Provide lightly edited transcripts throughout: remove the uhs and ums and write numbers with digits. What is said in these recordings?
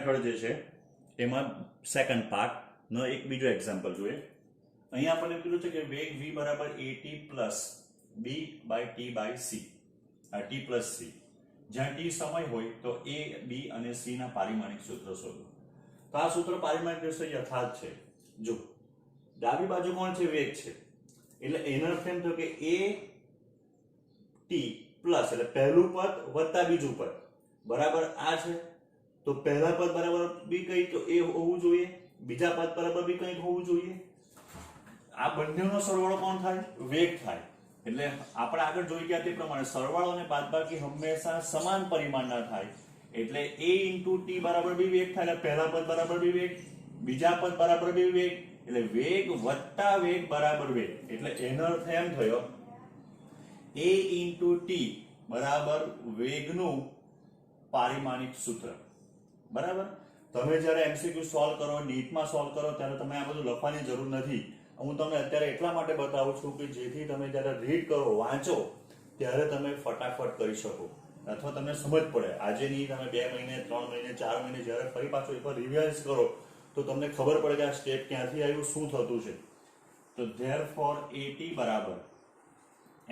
Method જે છે એમાં સેકન્ડ પાર્ટનો એક બીજો એક્ઝામ્પલ જોઈએ. અહીંયા આપણને કીધું છે કે વેગ v બરાબર at plus b by t by c, આ t પ્લસ c, જ્યાં t સમય હોય તો a, b અને c ના પારિમાણિક સૂત્ર શોધો. તો આ સૂત્ર પારિમાણિક દ્રષ્ટિએ યથાર્થ છે. જો ડાબી બાજુ કોણ છે? વેગ છે. એટલે એનો અર્થ એમ થયો કે a t પ્લસ એટલે પહેલું પદ વત્તા બીજું પદ બરાબર આ છે. તો પહેલા પદ બરાબર બી કઈ તો એ હોવું જોઈએ, બીજા પદ બરાબર બી કઈ હોવું જોઈએ. આ બંનેનો સરવાળો કોણ થાય? વેગ થાય. એટલે આપણે આગળ જોઈ ગયા તે પ્રમાણે સરવાળો અને બાદબાકી હંમેશા સમાન પરિમાણના થાય. એટલે a * t બરાબર બી વેગ થાય. એટલે પહેલા પદ બરાબર બી વેગ, બીજા પદ બરાબર બી વેગ, એટલે વેગ વત્તા વેગ બરાબર વેગ. એટલે એનો અર્થ એમ થયો a * t બરાબર વેગનું પારિમાણિક સૂત્ર. બરાબર? તમે જ્યારે એમસીક્યુ સોલ્વ કરો, નીટમાં સોલ્વ કરો ત્યારે તમે આ બધું લખવાની જરૂર નથી. હું તમને અત્યારે એટલા માટે બતાવું છું કે જેથી તમે જ્યારે રીડ કરો, વાંચો ત્યારે તમે ફટાફટ કરી શકો અથવા તમને સમજ પડે. આજે નહીં, તમે 2 મહિને, 3 મહિને, 4 મહિને જ્યારે ફરી પાછું એકવાર રિવાઇઝ કરો તો તમને ખબર પડે કે આ સ્ટેપ ક્યાંથી આવ્યું, શું થતું છે. તો ધેરફોર at બરાબર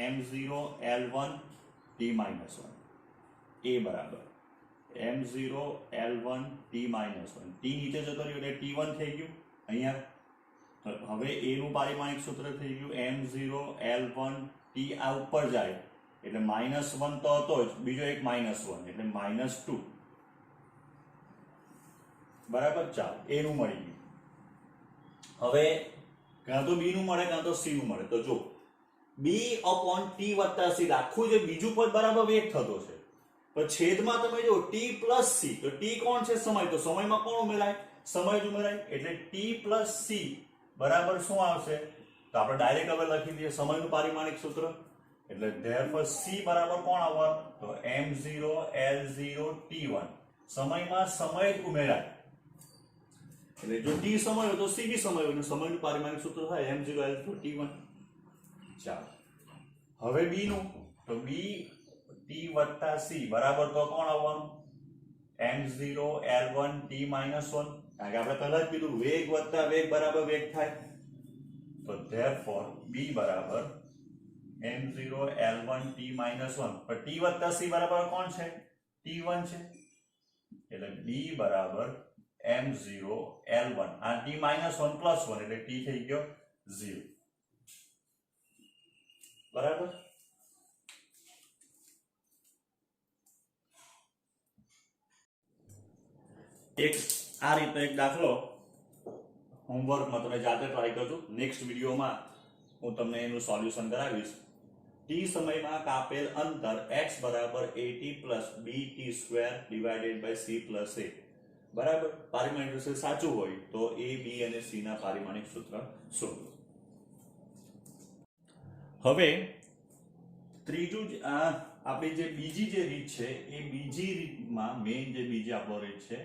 m0 l1 t - 1, a બરાબર m0 l1 t - 1, t નીચે જતો રહ્યો એટલે t1 થઈ ગયું. અહીંયા હવે a નું પારિમાણિક સૂત્ર થઈ ગયું m0 l1 t. આ ઉપર જાય એટલે -1 તો હતો જ, બીજો એક -1 એટલે -2 બરાબર. ચાલો, a નું મળી ગયું. હવે કાં તો b નું મળે કાં તો c નું મળે. તો જો b / t + c, આખું જે બીજું પદ બરાબર વેગ થતો છે. પણ છેદમાં તમે જો t + c, તો t કોણ છે? સમય. તો સમયમાં કોણ ઉમેરાય? સમય જ ઉમેરાય. એટલે t + c બરાબર શું આવશે? તો આપણે ડાયરેક્ટ હવે લખી દઈએ સમયનું પારિમાણિક સૂત્ર. એટલે ધેરફોર c બરાબર કોણ આવવાનું? તો m0 l0 t1. સમયમાં સમય જ ઉમેરાય. એટલે જો t સમય હોય તો c બી સમય હોય. સમયનું પારિમાણિક સૂત્ર થાય m0 l0 t1. ચાલો, હવે b નું, તો b t + c બરાબર તો કોણ આવવાનું? m0 l1 t - 1. કારણ કે આપણે પહેલા જ કીધું વેગ વત્તા વેગ બરાબર વેગ થાય. તો ધેરફોર b બરાબર m0 l1 t - 1. પણ t + c બરાબર કોણ છે? t1 છે. એટલે b બરાબર m0 l1. આ t - 1 + 1 એટલે t થઈ ગયો 0. બરાબર. એક આ રીતનો એક દાખલો હોમવર્કમાં તમે જાતે ટ્રાય કરજો. નેક્સ્ટ વિડીયોમાં હું તમને એનું સોલ્યુશન કરાવીશ. t સમયમાં કાપેલ અંતર x બરાબર at + bt² / c + a બરાબર. પારિમાણિક સૂત્ર સાચું હોય તો a, b અને c ના પારિમાણિક સૂત્ર શોધો. હવે ત્રીજું આપણી જે બીજી જે રીત છે એ બીજી રીતમાં મેઇન જે બીજી આપણો રીત છે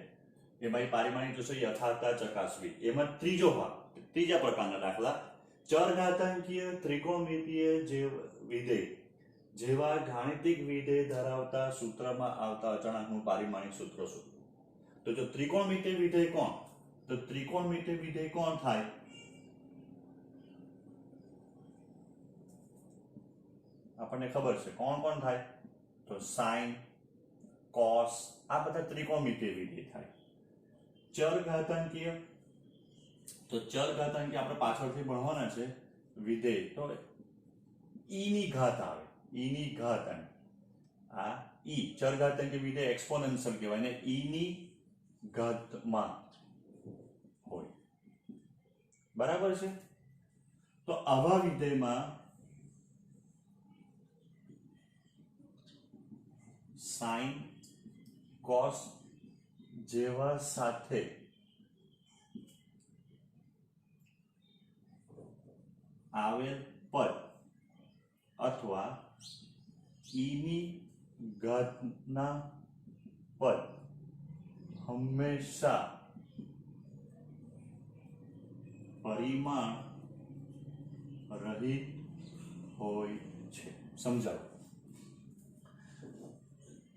કે ભાઈ પારિમાણિક સૂત્ર યથાર્થતા ચકાસવી. એમાં ત્રીજો ભાગ, ત્રીજા પ્રકારના દાખલા, ચરઘાતાંકીય ત્રિકોણમિતીય જે વિધેય જેવા ગાણિતિક વિધેય ધરાવતા સૂત્રમાં આવતા અચળાંકનું પારિમાણિક સૂત્ર શોધો. તો જો ત્રિકોણમિતીય વિધેય કોણ? તો ત્રિકોણમિતીય વિધેય કોણ થાય? આપણને ખબર છે કોણ કોણ થાય. તો સાઇન, કોસ, આ બધા ત્રિકોણમિતીય વિધેય થાય. ચરઘાતાંકીય, તો ચરઘાતાંકીય આપણે પાછળથી ભણવાના છે વિધેય. તો e ની ઘાત આવે, e ની ઘાત. આ e ચરઘાતાંકીય વિધેય એક્સપોનેન્શિયલ કહેવાય ને e ની ઘાતમાં હોય. બરાબર છે. તો આવા વિધેયમાં સાઇન, કોસ જેવા સાથે આવેલ પદ અથવા e ની ઘાતના પદ હંમેશા પરિમાણ રહિત હોય છે. સમજાવો.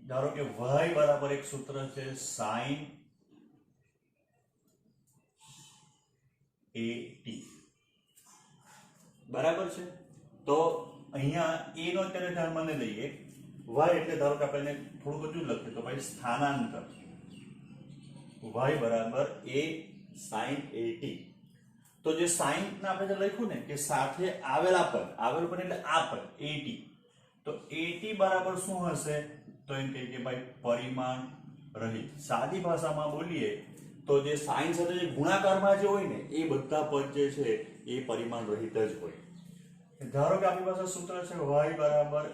ધારો કે y બરાબર એક સૂત્ર છે sin ટી બરાબર છે. તો અહીંયા એ નો અત્યારે ધ્યાનમાં ન લઈએ, y એટલે ધારો કે આપણે થોડું બધું લખીએ તો ભાઈ સ્થાનાંતર y બરાબર a sin at. તો જે sin ને આપણે જે લખ્યું ને કે સાથે આવેલ પદ એટલે આ પદ at, તો at બરાબર શું હશે? તો એમ કહીએ કે ભાઈ પરિમાણ રહિત. સાદી ભાષામાં બોલીએ તો જે sin સાથે જે ગુણાકારમાં જે હોય ને એ બધા પદ જે છે એ પરિમાણ રહિત જ હોય. ધારો કે આપણી પાસે સૂત્ર છે y બરાબર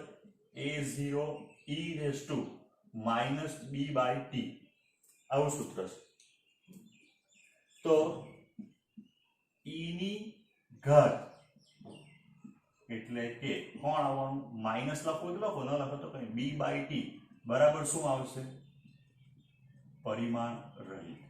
a0 e raised to -b/t, આવું સૂત્ર છે. તો e ની ઘાત એટલે કે કોણ આવવાનું? માઈનસ લખો તો લખો, ન લખો તો કઈ b/t બરાબર શું આવશે? પરિમાણ રહિત.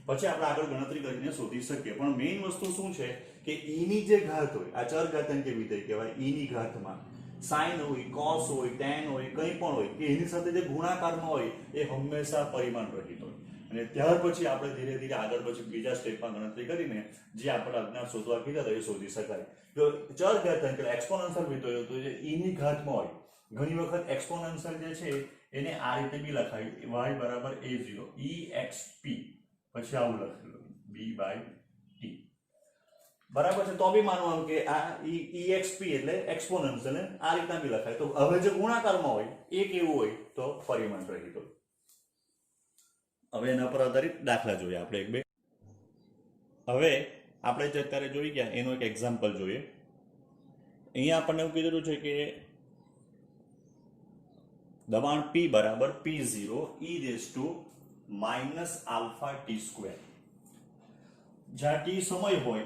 પછી આપણે આગળ ગણતરી કરીને શોધી શકીએ, પણ મેઇન વસ્તુ શું છે કે e ની જે ઘાત હોય, આ ચરઘાતાંક વિધેય કહેવાય, e ની ઘાતમાં sin હોય, cos હોય, tan હોય, કંઈ પણ હોય કે એની સાથે જે ગુણાકારમાં હોય એ હંમેશા પરિમાણ રહિત હોય. અને ત્યાર પછી આપણે ધીરે ધીરે આગળ પછી બીજા સ્ટેપમાં ગણતરી કરીને જે આપણે અજ્ઞાત શોધવા કીધા હતા એ શોધી શકાય. જો ચરઘાતાંક એટલે એક્સપોનેન્શિયલ વિધેય તો જે e ની ઘાતમાં હોય, ઘણી વખત એક્સપોનેન્શિયલ જે છે એને આ રીતે બી લખાય, y બરાબર a0 exp, પછી આવું લખેલું b/t બરાબર છે. તો બી માનવાનું કે આ exp એટલે એક્સપોનેન્શિયલ આ રીતના બી લખાય. તો હવે જે ગુણાકારમાં હોય એ કેવું હોય? તો પરિમાણ રહિત હોય. હવે એના પર આધારિત દાખલા જોઈએ આપણે એક બે. હવે આપણે જે અત્યારે જોઈ ગયા એનો એક એક્ઝામ્પલ જોઈએ. અહીંયા આપણને એવું કીધેલું છે કે દબાણ P બરાબર P0 e raised to -α_t². જ્યાં t સમય હોય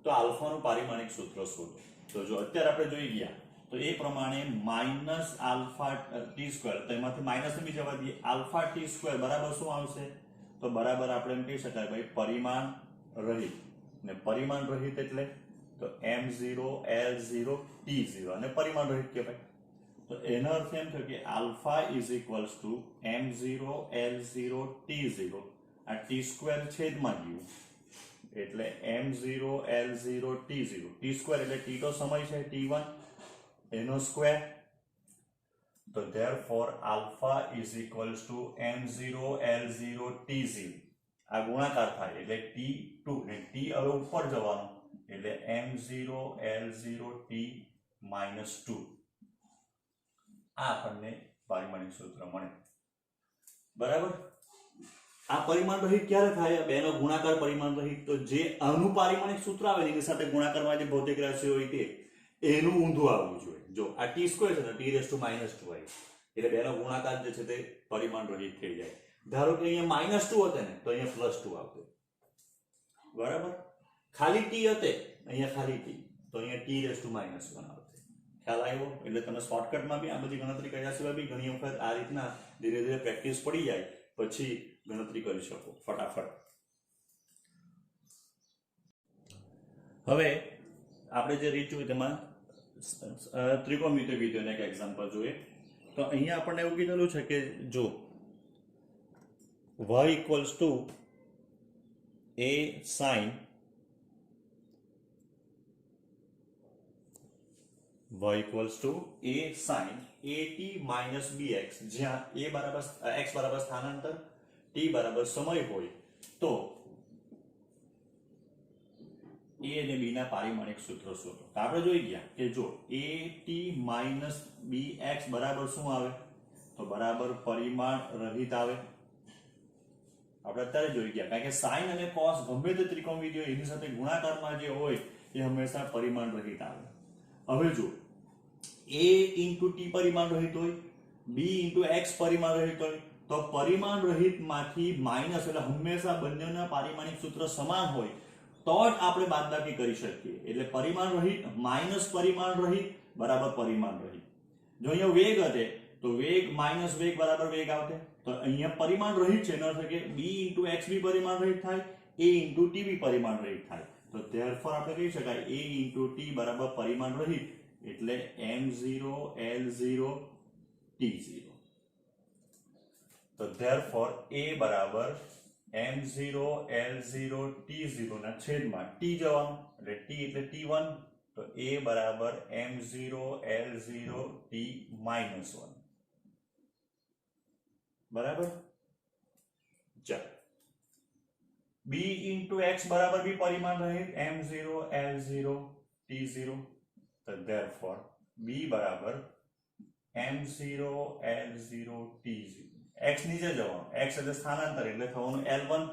તો આલ્ફાનું પારિમાણિક સૂત્ર શોધો. તો જો અત્યારે આપણે જોઈ ગયા તો એ પ્રમાણે -α_t², તો એમાંથી માઇનસ બી જવા દઈએ, α_t² બરાબર શું આવશે? તો બરાબર આપણે એમ કહી શકાય ભાઈ પરિમાણ રહિત. ને પરિમાણ રહિત એટલે તો m0 l0 t0, અને પરિમાણ રહિત કહેવાય. તો એનો અર્થ એમ થયો કે alpha is equals to m0 l0 t0, આ t² છેદમાં ગયું એટલે m0 l0 t0, t² એટલે t તો સમય છે t1 એનો સ્ક્વેર. તો therefore alpha is equals to m0 l0 t0, આ ગુણાકાર થાય એટલે t2 ને t હવે ઉપર જવાનું એટલે m0 l0 t -2. આ આપણને પારિમાણિક સૂત્ર મળે. બરાબર. આ પરિમાણ રહિત ક્યારે થાય? બેનો ગુણાકાર પરિમાણ રહિત. તો જે અનુપારિમાણિક સૂત્ર આવે એની સાથે ગુણાકારમાં જે ભૌતિક રાશિ હોય તે એનું ઊંધું આવવું જોઈએ. જો આ t² છે ને t raised to -2 આવી, એટલે બેનો ગુણાકાર જે છે તે પરિમાણ રહિત થઈ જાય. ધારો કે અહીંયા -2 હતે ને તો અહીંયા +2 આવતે. બરાબર. ખાલી t હતે અહીંયા ખાલી t, તો અહીંયા t raised to -1 આવતે. ખ્યાલ આવ્યો? એટલે તમે શોર્ટકટમાં બી આ બધી ગણતરી કર્યા સિવાય બી ઘણી વખત આ રીતના ધીરે ધીરે પ્રેક્ટિસ પડી જાય પછી ગણતરી કરી શકો ફટાફટ. હવે આપણે જે રીત જોઈ તેમાં ત્રિકોણમિતિ વિધેયનું એક એક્ઝામ્પલ જોઈએ. તો અહીંયા આપણને એવું કીધેલું છે કે જો y equals to a sin y equals to a sin at minus bx, જ્યાં a બરાબર x બરાબર સ્થાનાંતર, t બરાબર સમય હોય તો a અને b ના પારિમાણિક સૂત્રો શોધો. તો આપણે જોઈ ગયા કે જો at minus bx બરાબર શું આવે? તો બરાબર પરિમાણ રહિત આવે. આપણે અત્યારે જોઈ ગયા કારણ કે sin અને cos ગમે તે ત્રિકોણમિતિ હોય એની સાથે ગુણાકારમાં જે હોય એ હંમેશા પરિમાણ રહિત આવે. હવે જો a into t પરિમાણ રહિત હોય, b into x પરિમાણ રહિત હોય, તો પરિમાણ રહિત માંથી માઈનસ એટલે હંમેશા બંનેના પારિમાણિક સૂત્ર સમાન હોય તો જ આપણે બાદબાકી કરી શકીએ. એટલે પરિમાણ રહિત માઈનસ પરિમાણ રહિત બરાબર પરિમાણ રહિત. જો અહીંયા વેગ હતે તો વેગ માઈનસ વેગ બરાબર વેગ આવતે. તો અહીંયા પરિમાણ રહિત છે એનો અર્થ કે b into x બી પરિમાણ રહિત થાય, a into t બી પરિમાણ રહિત થાય. તો therefore આપણે કહી શકાય a into t બરાબર પરિમાણ રહિત એટલે m0 l0 t0. તો therefore a બરાબર m0 l0 t0 ના છેદમાં t જવાનું એટલે t એટલે t1 તો a બરાબર m0 l0 t -1 બરાબર ચાલો b into x બરાબર બી પરિમાણ રહે m0 l0 t0 તો therefore b બરાબર m0 l0 t0 x નીચે જવાનું x એટલે સ્થાનાંતર એટલે થવાનું l1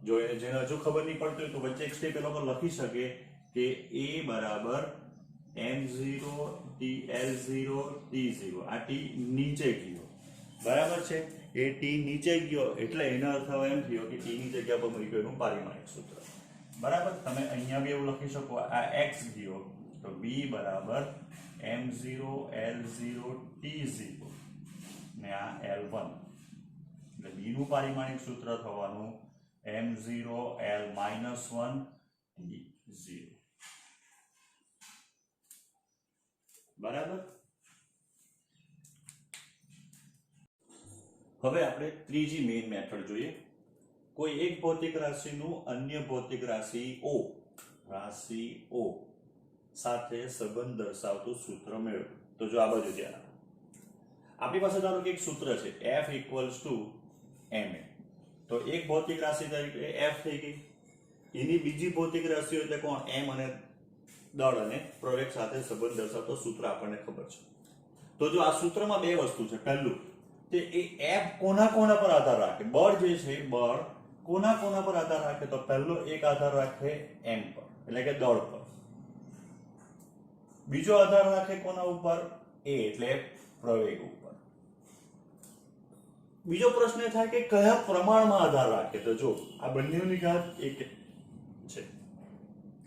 જો જેને હજુ ખબર નહીં પડતી હોય તો વચ્ચે એક સ્ટેપ એ લોકો લખી શકે કે a બરાબર m0 t l0 t0 આ t નીચે ગયો બરાબર છે એ t નીચે ગયો એટલે એનો અર્થ એમ થયો કે t ની જગ્યા પર મૂક્યું એનું પારિમાણિક સૂત્ર બરાબર તમે અહીંયા બી એવું લખી શકો આ x ગયો તો b બરાબર m0 l0 t0 ને આ l1 એટલે b નું પારિમાણિક સૂત્ર થવાનું m0 l -1 t0 બરાબર હવે આપણે ત્રીજી મેઇન મેથડ જોઈએ કોઈ એક ભૌતિક રાશિનું અન્ય ભૌતિક રાશિ O સાથે સંબંધ દર્શાવતું સૂત્ર મેળવો તો જો આ બાજુ ધ્યાન આપો આપણી પાસે ધારો કે એક સૂત્ર છે F = ma તો એક ભૌતિક રાશિ તરીકે F થઈ ગઈ એની બીજી ભૌતિક રાશિઓ એટલે કોણ m અને દળ અને પ્રવેગ સાથે સંબંધ દર્શાવતો સૂત્ર આપણને ખબર છે તો જો આ સૂત્રમાં બે વસ્તુ છે પહેલું તે એ F કોના પર આધાર રાખે બળ જે છે બળ કોના પર આધાર રાખે તો પહેલો એક આધાર રાખે m પર એટલે કે દળ પર બીજો આધાર રાખે કોના ઉપર a એટલે પ્રવેગ ઉપર બીજો પ્રશ્ન થાય કે કયા પ્રમાણમાં આધાર રાખે તો જો આ બંનેની ઘાત 1 છે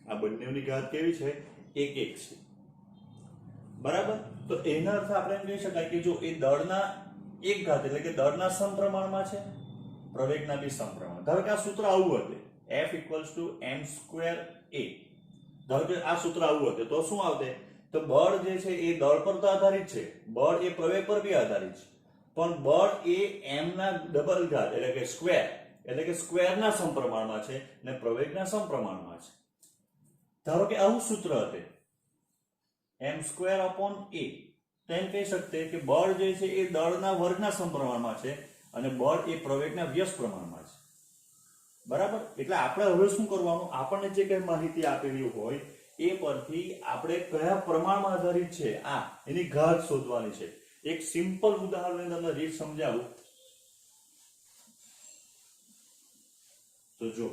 આ બંનેની ઘાત કેવી છે 1 1 છે બરાબર તો એના અર્થ આપણે એમ કહી શકાય કે જો એ દળના એક ઘાત એટલે કે દળના સમપ્રમાણમાં છે પ્રવેગના બી સમપ્રમાણ ધારો કે આ સૂત્ર આવું હતું F = m² a ધારો કે આ સૂત્ર આવું હતું તો શું આવતે તો બળ જે છે એ દળ પર તો આધારિત છે બળ એ પ્રવેગ પર બી આધારિત છે પણ બળ એ m ના ડબલ ઘાત એટલે કે સ્ક્વેરના સમપ્રમાણમાં છે અને પ્રવેગના સમપ્રમાણમાં છે ધારો કે આવું સૂત્ર હતું m² / a તેમ કહી શકતે કે બળ જે છે એ દળના વર્ગના સમપ્રમાણમાં છે અને બળ એ પ્રવેગના વ્યસ્ત પ્રમાણમાં છે બરાબર એટલે આપણે હવે શું કરવાનું આપણને જે કઈ માહિતી આપેલી હોય એ પરથી આપણે કયા પ્રમાણમાં આધારિત છે આ એની ઘાત શોધવાની છે એક સિમ્પલ ઉદાહરણની તમને રીત સમજાવું તો જો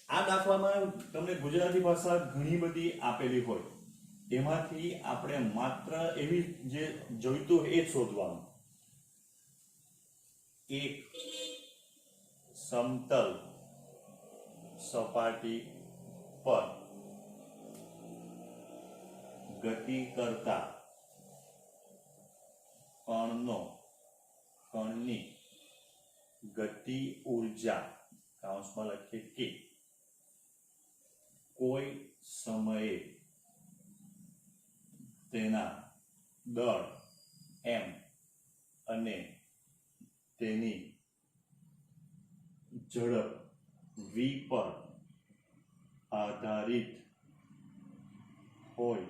આ દાખલામાં તમને ગુજરાતી ભાષા ઘણી બધી આપેલી હોય એમાંથી આપણે માત્ર એવી જે જોઈતું એ શોધવાનું એક સમતલ સપાટી પર ગતિ કરતા કણની ગતિ ઊર્જા કૌંસમાં લખીએ કે કોઈ સમયે તેના દળ m અને તેની ઝડપ v પર આધારિત હોય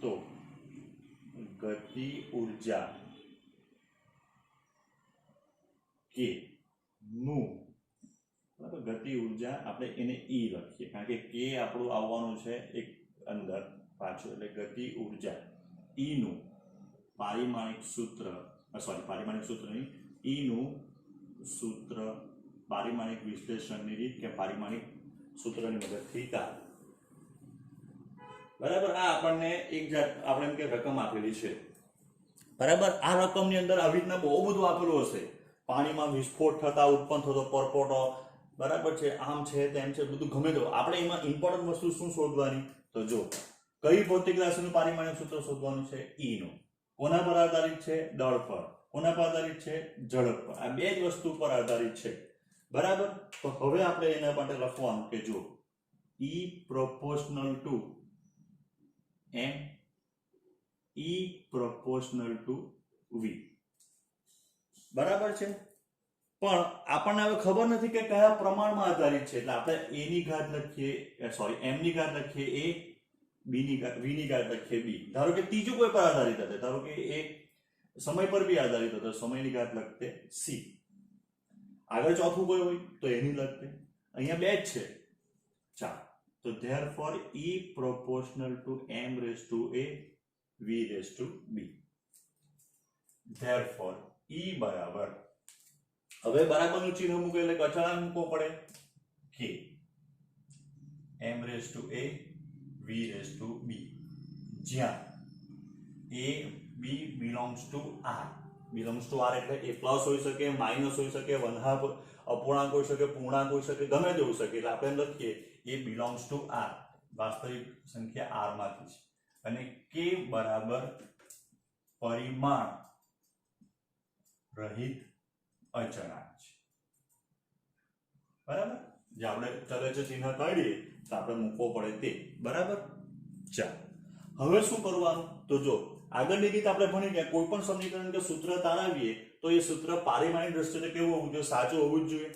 તો ગતિ ઊર્જા કે નું ગતિ ઊર્જા આપણે એને e લખીએ કારણ કે k આપણું આવવાનું છે એક અંદર પાછું એટલે ગતિ ઊર્જા e નું પારિમાણિક સૂત્ર નહીં e નું સૂત્ર પારિમાણિક વિશ્લેષણની રીત કે પારિમાણિક સૂત્રની મદદથી કાઢ બરાબર આ આપણને એક જાત આપણે એમ કે રકમ આપેલી છે બરાબર આ રકમની અંદર આવી રીતના બહુ બધું આપેલું હશે પાણીમાં વિસ્ફોટ થતા ઉત્પન્ન થતો પરપોટો બરાબર છે આમ છે તેમ છે બધું ગમે તો આપણે એમાં ઇમ્પોર્ટન્ટ વસ્તુ શું શોધવાની તો જો કઈ ભૌતિક રાશિનું પારિમાણિક સૂત્ર શોધવાનું છે e નું કોના પર આધારિત છે દળ પર કોના પર આધારિત છે ઝડપ પર આ બે જ વસ્તુ પર આધારિત છે બરાબર તો હવે આપણે એના માટે લખવાનું કે જો e proportional to m e proportional to v બરાબર છે પણ આપણને હવે ખબર નથી કે કયા પ્રમાણમાં આધારિત છે, એટલે આપણે a ની ઘાત લખીએ, સોરી m ની ઘાત લખીએ a, b ની ઘાત v ની ઘાત લખીએ b. ધારો કે ત્રીજું કોઈ પર આધારિત હશે, ધારો કે એ સમય પર બી આધારિત હતો, સમયની ઘાત લખતે c. આગળ ચોથું કોઈ હોય તો એની લખતે. અહીંયા બે જ છે, ચાલો. તો therefore e proportional to m raised to a v raised to b. therefore e બરાબર, હવે બરાબરનું ચિહ્ન મૂકો એટલે અચળાંક મૂકવો પડે, k m raised to a v raised to b, જ્યાં a b belongs to r. belongs to r એટલે a પ્લસ હોઈ શકે, માઇનસ હોઈ શકે, વન હાફ અપૂર્ણાંક હોઈ શકે, પૂર્ણાંક હોઈ શકે, ગમે તે હોઈ શકે. એટલે આપણે લખીએ a belongs to r, વાસ્તવિક સંખ્યા r માંથી છે, અને k બરાબર પરિમાણ રહિત અચળાંક છે. બરાબર, જે આપણે ચલે છે ચિહ્ન કાઢીએ તો આપણે મૂકવો પડે તે. બરાબર, ચાલો હવે શું કરવાનું? તો જો આગળની રીત આપણે ભણી ગયા, કોઈ પણ સમીકરણ કે સૂત્ર તારવીએ તો એ સૂત્ર પારિમાણિક દ્રષ્ટિએ કેવું હોવું જોઈએ? સાચું હોવું જ જોઈએ.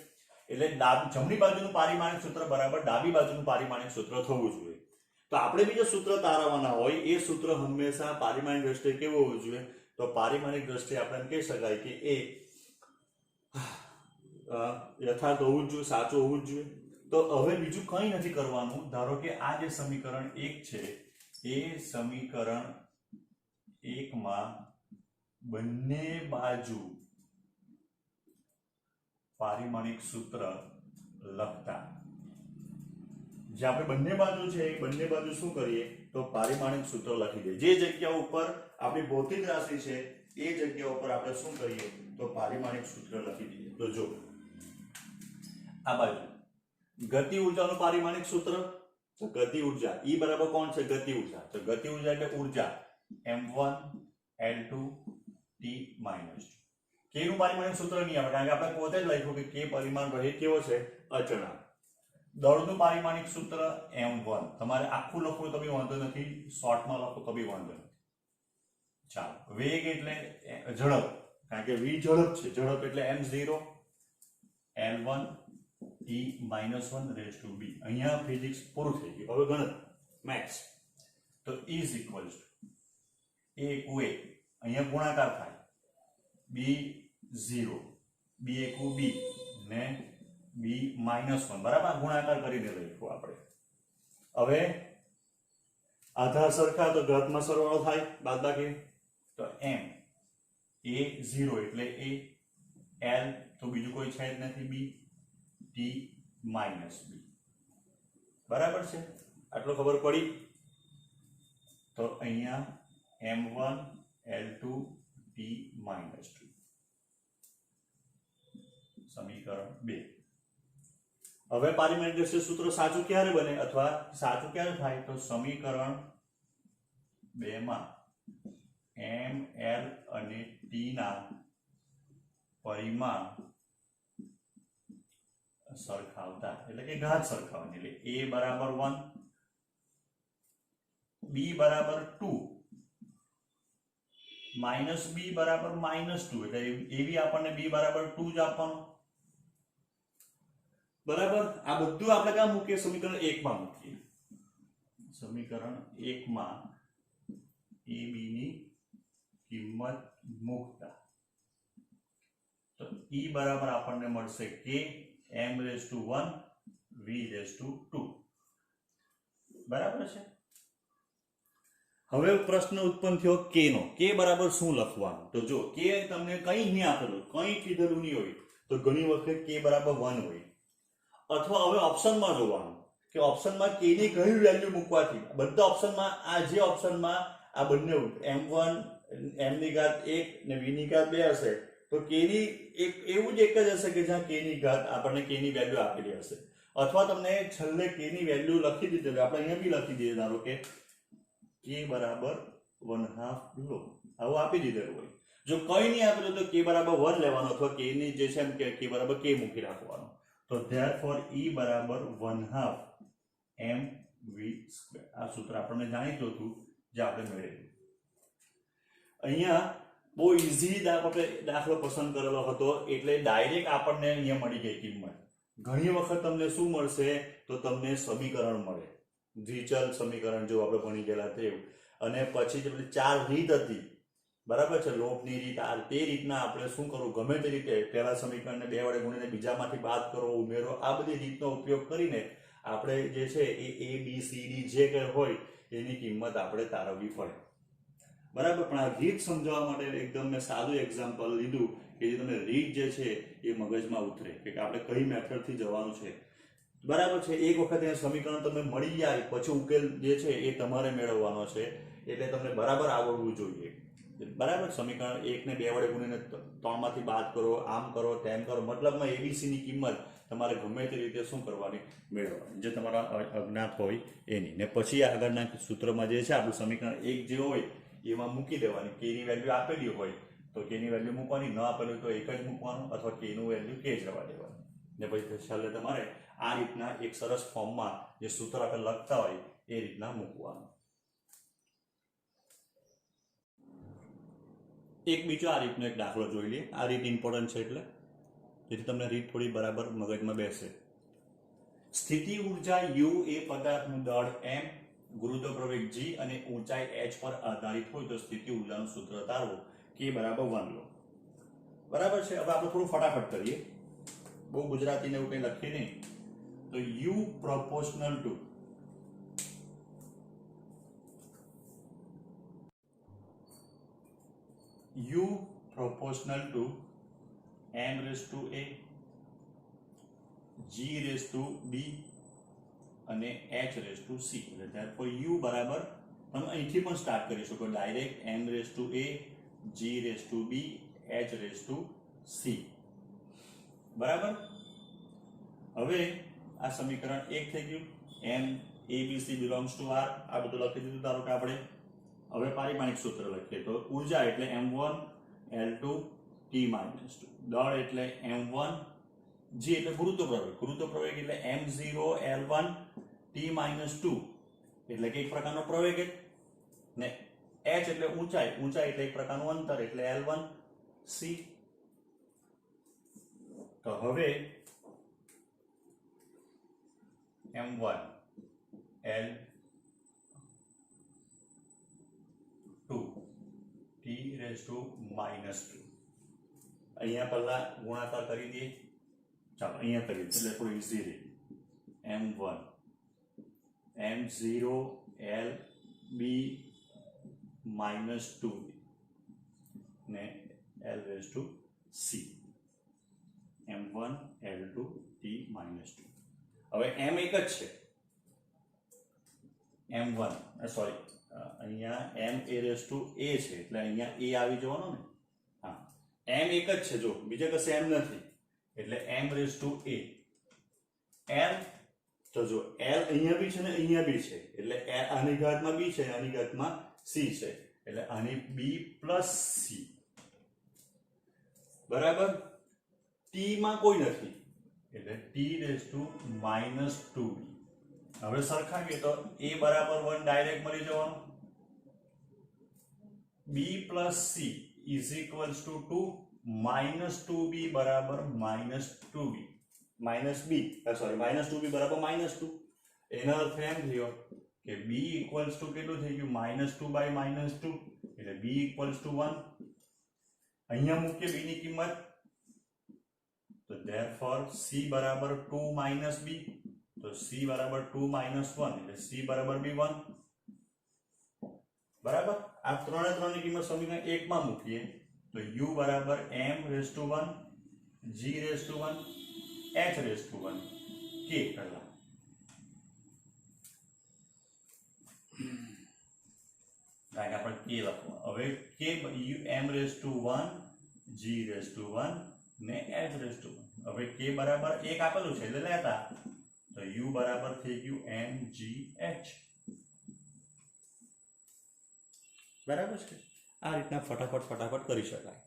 એટલે જમણી બાજુનું પારિમાણિક સૂત્ર બરાબર ડાબી બાજુનું પારિમાણિક સૂત્ર થવું જોઈએ. તો આપણે બી જે સૂત્ર તારવવાના હોય એ સૂત્ર હંમેશા પારિમાણિક દ્રષ્ટિએ કેવું હોવું જોઈએ? તો પારિમાણિક દ્રષ્ટિએ આપણે એમ કહી શકાય કે એ યથાર્થ હોવું જ જોઈએ, સાચું હોવું જ જોઈએ. તો હવે બીજું કંઈ નથી કરવાનું. ધારો કે આ જે સમીકરણ 1 છે એ સમીકરણ 1 માં બંને બાજુ પારિમાણિક સૂત્ર લખતા, જે આપણે બંને બાજુ છે એ બંને બાજુ શું કરીએ તો પારિમાણિક સૂત્ર લખી દઈએ. જે જગ્યા ઉપર આપણી ભૌતિક રાશિ છે એ જગ્યા ઉપર આપણે શું કરીએ તો પારિમાણિક સૂત્ર લખી દઈએ. તો જો આ બાજુ ગતિ ઉર્જાનું પારિમાણિક સૂત્ર, તો ગતિ ઉર્જા E બરાબર કોણ છે? ગતિ ઉર્જા. તો ગતિ ઉર્જા એટલે ઉર્જા m1 l2 t -2. k નું પારિમાણિક સૂત્ર નહીં આવે, કારણ કે આપણે પોતે જ લખ્યું કે k પરિમાણ રહિત કેવો છે? અચળાંક. દળનું પારિમાણિક સૂત્ર m1. તમારે આખું લખવું તો બી વાંધો નથી, શોર્ટમાં લખો તો બી વાંધો નથી. ચાલો, વેગ એટલે ઝડપ, કારણ કે v ઝડપ છે, ઝડપ એટલે m0 l1 t -1 raised to b. અહીંયા ફિઝિક્સ પૂરું થઈ ગયું. હવે ગણત મેથ્સ. તો ઇઝ ઇક્વલ્સ ટુ a * અહીંયા ગુણાકાર થાય b0, b * b ને b -1, બરાબર, ગુણાકાર કરીને લખ્યું આપણે. હવે આધાર સરખા તો ઘાતમાં સરવાળો થાય, બાદબાકી. તો m a0 એટલે a, l તો બીજું કોઈ છે જ નથી, b, t - b. બરાબર છે, આટલો ખબર પડી. તો અહીંયા m1 l2 t -2 સમીકરણ 2. હવે પારિમાણિક દ્રષ્ટિએ સૂત્ર સાચું ક્યારે બને અથવા સાચું ક્યારે થાય? તો સમીકરણ 2 માં m, l અને t ના પરિમાણ સરખાવતા, એટલે કે ઘાત સરખાવવાની. એટલે a બરાબર 1, b બરાબર 2, -b બરાબર -2, એટલે એ બી આપણને b બરાબર 2 જ આપવાનો. બરાબર, આ બધું આપણે ક્યાં મૂકીએ? સમીકરણ 1 માં મૂકીએ. સમીકરણ 1 માં a b ની કિંમત મૂકતા તો e બરાબર આપણને મળશે k m⁻1 v⁻2. બરાબર છે. હવે પ્રશ્ન ઉત્પન્ન થયો k નો. k બરાબર શું લખવાનું? તો જો k તમને કંઈ નહીં આપેલું, કંઈ કીધેલું નહીં હોય તો ઘણી વખત k બરાબર 1 હોય. અથવા હવે ઓપ્શનમાં જોવાનું કે ઓપ્શનમાં k ની કઈ વેલ્યુ મૂકવાથી બધા ઓપ્શનમાં આ જે ઓપ્શનમાં આ બંને m1 m ની ઘાત 1 ને v ની ઘાત 2 હશે તો k ની એક એવું જ એક જ હશે કે જ્યાં k ની ઘાત આપણને k ની વેલ્યુ આપેલી હશે. અથવા તમને છેલ્લે k ની વેલ્યુ લખી દીધેલી, આપણે અહીંયા બી લખી દઈએ, ધારો કે k બરાબર 1/2 લો, આવું આપી દીધેલું હોય. જો કંઈ નહીં આપેલું તો k બરાબર 1 લેવાનો, અથવા k ની જે છે એમ કે k બરાબર k મૂકી રાખવાનો. તો therefore e બરાબર 1/2 mv². આ સૂત્ર આપણને જાણીતું હતું જે આપણે મેળવ્યું. અહીંયા બહુ ઇઝી આપણે દાખલો પસંદ કરેલો હતો એટલે ડાયરેક્ટ આપણને અહીંયા મળી ગઈ કિંમત. ઘણી વખત તમને શું મળશે તો તમને સમીકરણ મળે, દ્વિચલ સમીકરણ જો આપણે ભણી ગયેલા તેવું, અને પછી જે પેલી 4 રીત હતી બરાબર છે, લોપની રીત, આ તે રીતના આપણે શું કરવું, ગમે તે રીતે પહેલા સમીકરણને 2 વડે ગુણીને બીજામાંથી બાદ કરો, ઉમેરો, આ બધી રીતનો ઉપયોગ કરીને આપણે જે છે એ A B C D જે કંઈ હોય એની કિંમત આપણે તારવવી પડે બરાબર. પણ આ રીત સમજાવવા માટે એકદમ મેં સાદું એક્ઝામ્પલ લીધું કે જે તમને રીત જે છે એ મગજમાં ઉતરે કે આપણે કઈ મેથડથી જવાનું છે બરાબર છે. એક વખત એ સમીકરણ તમને મળી જાય પછી ઉકેલ જે છે એ તમારે મેળવવાનો છે, એટલે તમને બરાબર આવડવું જોઈએ બરાબર. સમીકરણ 1 ને 2 વડે ગુણીને 3 માંથી બાદ કરો, આમ કરો, તેમ કરો, મતલબમાં ABC ની કિંમત તમારે ગમે તે રીતે શું કરવાની, મેળવવાની, જે તમારા અજ્ઞાત હોય એની. ને પછી આગળના સૂત્રમાં જે છે આપણું સમીકરણ 1 જે હોય એમાં મૂકી દેવાની. k ની વેલ્યુ આપેલી હોય તો k ની વેલ્યુ મૂકવાની, ન આપેલી તો 1 જ મૂકવાનું, અથવા k નું વેલ્યુ k જ રહેવા દેવાનું. ને પછી છેલ્લે તમારે આ રીતના એક સરસ ફોર્મમાં જે સૂત્ર આપણે લખતા હોય એ રીતના મૂકવાનું. એક બીજો આ રીતનો એક દાખલો જોઈ લઈએ. આ રીત ઇમ્પોર્ટન્ટ છે એટલે જેથી તમને રીત થોડી બરાબર મગજમાં બેસે. સ્થિતિ ઉર્જા U એ પદાર્થનું દળ m, ગુરુત્વ પ્રવેગ g અને ઊંચાઈ h પર આધારિત હોય તો સ્થિતિ ઉર્જાનું સૂત્ર તારવો k બરાબર 1 લો બરાબર છે. હવે આપણે થોડું ફટાફટ કરીએ, બહુ ગુજરાતીને એવું કંઈ લખીએ નહીં. તો U proportional to m raised to a, g raised to b અને h raised to c. એટલે therefore u બરાબર, તમે અહીંથી પણ સ્ટાર્ટ કરી શકો direct, m raised to a, g raised to b, h raised to c બરાબર. હવે આ સમીકરણ 1 થઈ ગયું. m a b c belongs to r, આ બધું લખી દીધું. ધારો કે આપણે હવે પારિમાણિક સૂત્ર લખીએ તો ઉર્જા એટલે m1 l2 t - 2, દળ એટલે m1, g એટલે ગુરુત્વ પ્રવેગ એટલે m0 l1 t - 2 એટલે કે એક પ્રકારનો પ્રવેગ ને h એટલે ઊંચાઈ એટલે એક પ્રકારનું અંતર એટલે l1 c. તો હવે m1 l2 t raised to -2, અહીંયા પહેલા ગુણાકાર કરી દઈએ. ચાલો અહીંયા કરીએ એટલે થોડું ઈઝી રહે. m1 m0 l b -2 ને l raised to c, m1 l2 t -2. હવે m એક જ છે, m1 સોરી અહીંયા m a raised to a છે એટલે અહીંયા a આવી જવાનો ને. હા, m એક જ છે, જો બીજે કશે m નથી એટલે m raised to a. l તો જો l અહીંયા બી છે ને અહીંયા બી છે એટલે આની ઘાતમાં b છે, આની ઘાતમાં c છે એટલે આની b + c બરાબર. t માં કોઈ નથી એટલે t raised to -2b. હવે સરખાવીએ તો a બરાબર 1 ડાયરેક્ટ મળી જવાનું, b + c is equals to 2, -2b બરાબર -2b, -2b બરાબર -2. એનો અર્થ એમ થયો કે b ઇક્વલ્સ ટુ કેટલું થઈ ગયું, -2/-2 એટલે b ઇક્વલ્સ ટુ 1. અહીંયા મૂકીએ b ની કિંમત તો therefore c બરાબર 2 - b, તો c બરાબર 2 - 1 એટલે c બરાબર b1 બરાબર. આ ત્રણની કિંમત સમીકરણ 1 માં મૂકીએ તો u બરાબર m⁻1 g⁻1 h⁻1 k પહેલા આપણે k લખવા. હવે k m⁻1 g⁻1 ને h⁻1. હવે k બરાબર 1 આપેલું છે એટલે લેતા તો u બરાબર થઈ ગયું mgh બરાબર છે. આ રીતના ફટાફટ કરી શકાય.